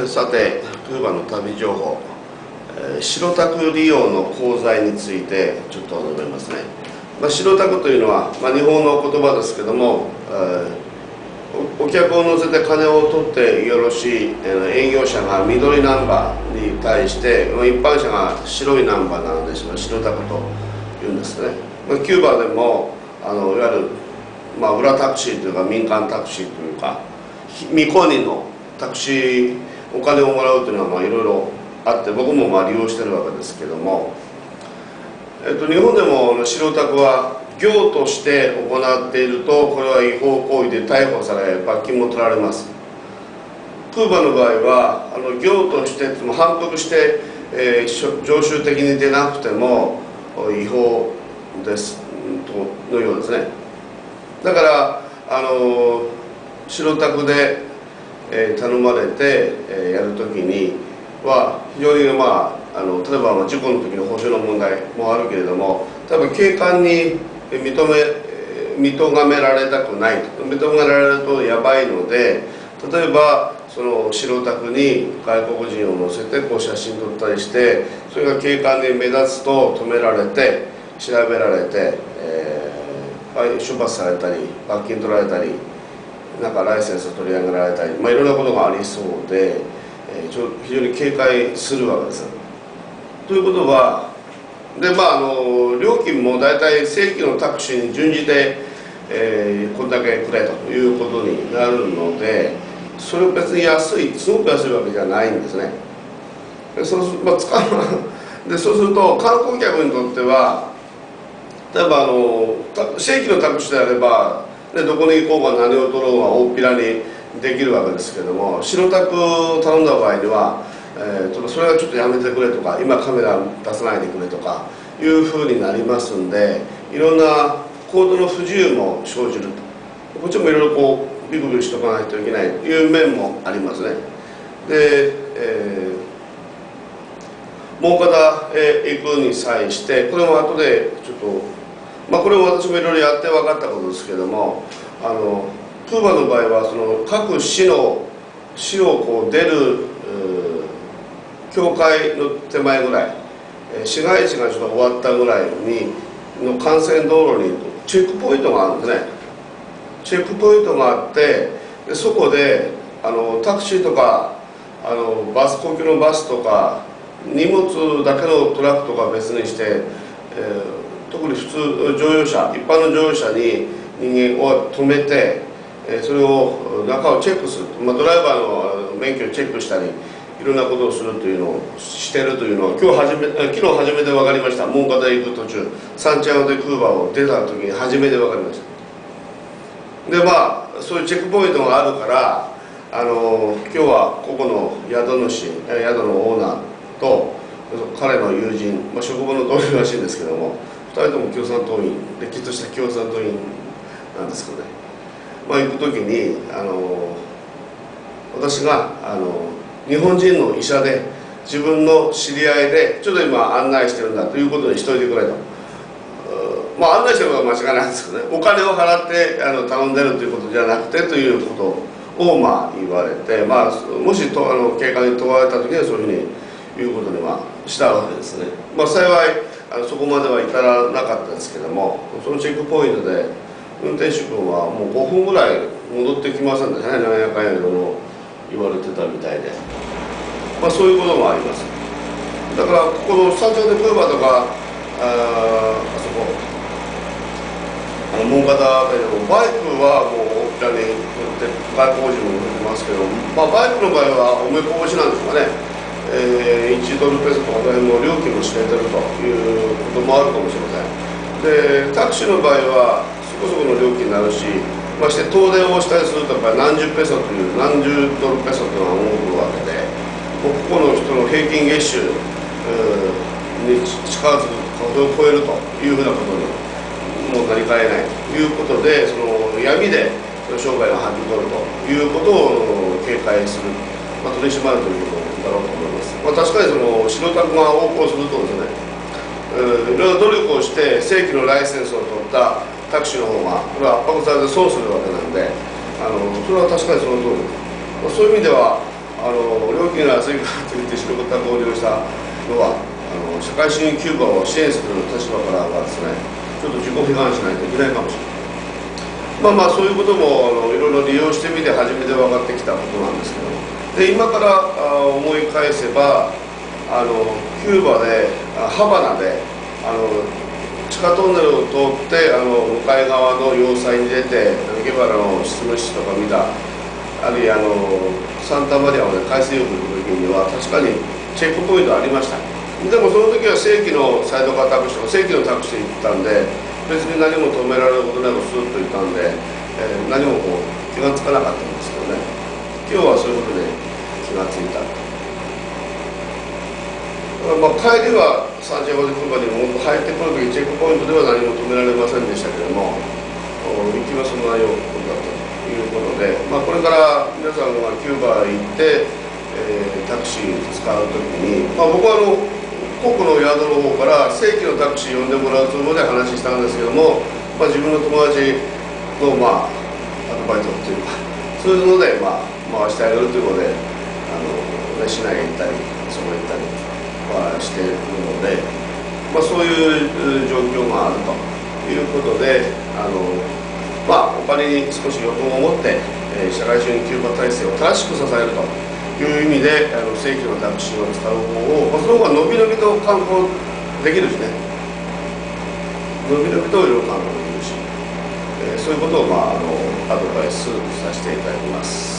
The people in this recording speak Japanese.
さて、クーバの旅情報、白タク利用の功罪についてちょっと述べますね。白タクというのは、日本の言葉ですけども、お客を乗せて金を取ってよろしい営業者が緑ナンバーに対して一般車が白いナンバーなので白タクというんですね。キューバでもいわゆる、裏タクシーというか民間タクシーというか未公認のタクシーお金をもらうというのはいろいろあって、僕も利用してるわけですけども、日本でも白タクは業として行っているとこれは違法行為で逮捕され罰金も取られます。クーバの場合は業として反復して、常習的に出なくても違法ですのようですね。だから白タクで頼まれてやるときには非常に例えば事故の時の補償の問題もあるけれども、多分警官に認められたくないと、認められるとやばいので、例えばその白タクに外国人を乗せて写真撮ったりして、それが警官に目立つと止められて調べられて、処罰されたり罰金取られたり、ライセンスを取り上げられたり、いろんなことがありそうで、非常に警戒するわけです。ということは料金も大体正規のタクシーに準じて、こんだけくれということになるので、それを別にすごく安いわけじゃないんですね。そうすると観光客にとっては、例えば正規のタクシーであればどこに行こうが何を取ろうが大っぴらにできるわけですけども、白タクを頼んだ場合には、それはちょっとやめてくれとか、今カメラ出さないでくれとかいうふうになりますんで、いろんな行動の不自由も生じると。こっちもいろいろビクビクしとかないといけないという面もありますね。で、もう片へ行くに際して、これも後でちょっとこれも私もいろいろやって分かったことですけども、クーバの場合は各市を出る境界の手前ぐらい、市街地がちょっと終わったぐらいの幹線道路にチェックポイントがあるんですね。チェックポイントがあって、そこでタクシーとか公共のバスとか荷物だけのトラックとか別にして、特に普通乗用車、一般の乗用車に人間を止めて、それを中をチェックする、ドライバーの免許をチェックしたりいろんなことをするというのをしてるというのは昨日初めて分かりました。モンカダへ行く途中サンチアゴ・デ・クーバを出た時に初めて分かりました。でそういうチェックポイントがあるから、今日はここの宿のオーナーと彼の友人、職場の同僚らしいんですけども、2人とも共産党員、れっきとした共産党員なんですけどね、行く時に私が日本人の医者で自分の知り合いでちょっと今案内してるんだということにしといてくれと。案内してることは間違いないんですけどね、お金を払って頼んでるということじゃなくてということを言われて、もし警官に問われた時にはそういうふうに言うことにしたわけですね。幸いそこまでは至らなかったですけども、そのチェックポイントで運転手君はもう5分ぐらい戻ってきませんでしたね。何やかんや言われてたみたいで、そういうこともあります。だからこのサンチアゴ・デ・クーバとかそこモンカダでもバイクはもう大っぴらに乗って外国人も乗ってますけど、バイクの場合はおめこぼしなんですかね。1ドルペソとかも料金も知れてるということもあるかもしれません。でタクシーの場合はそこそこの料金になるし、まして遠出をしたりするとやっぱり何十ペソという何十ドルペソというのが多くわけで、ここの人の平均月収に近づくそれを超えるというふうなことにもなりかねないということで、闇で商売がはびこるということを警戒する、取り締まるということだろうと思います。確かに白タクが横行するとですね、いろいろ努力をして正規のライセンスを取ったタクシーの方がこれは圧迫されて損するわけなんで、それは確かにその通りです。そういう意味では料金が安いからといって白タクを利用したのは社会主義キューバを支援する立場からはですね、ちょっと自己批判しないといけないかもしれない。そういうこともいろいろ利用してみて初めて分かってきたことなんですけども、で今から思い返せばキューバでハバナで地下トンネルを通って向かい側の要塞に出てゲバラの執務室とか見た、あるいはサンタマリアまで海水浴に行く時には確かにチェックポイントありました。でもその時は正規のサイドカータクシーとか正規のタクシーで行ったんで、別に何も止められることなくスーッと行ったんで、何も気がつかなかったんですけどね。今日はそういうことで気がついた。帰りはサンチアゴ・デ・クーバにもっと入ってくる時チェックポイントでは何も止められませんでしたけれども、行きはその内容だということで、これから皆さんがキューバへ行って、タクシー使う時に、僕は国の宿の方から正規のタクシー呼んでもらうつもりで話したんですけども、自分の友達のアルバイトっていうか、そういうので回してあげるということで市内へ行ったりそこへ行ったりしているので、そういう状況があるということでお金に少し余裕を持って、社会主義キューバ体制を正しく支えるという意味で正規のタクシーを使う方を、その方が伸び伸びと観光できるしね、伸び伸びといろいろ観光できるし、そういうことをアドバイスさせていただきます。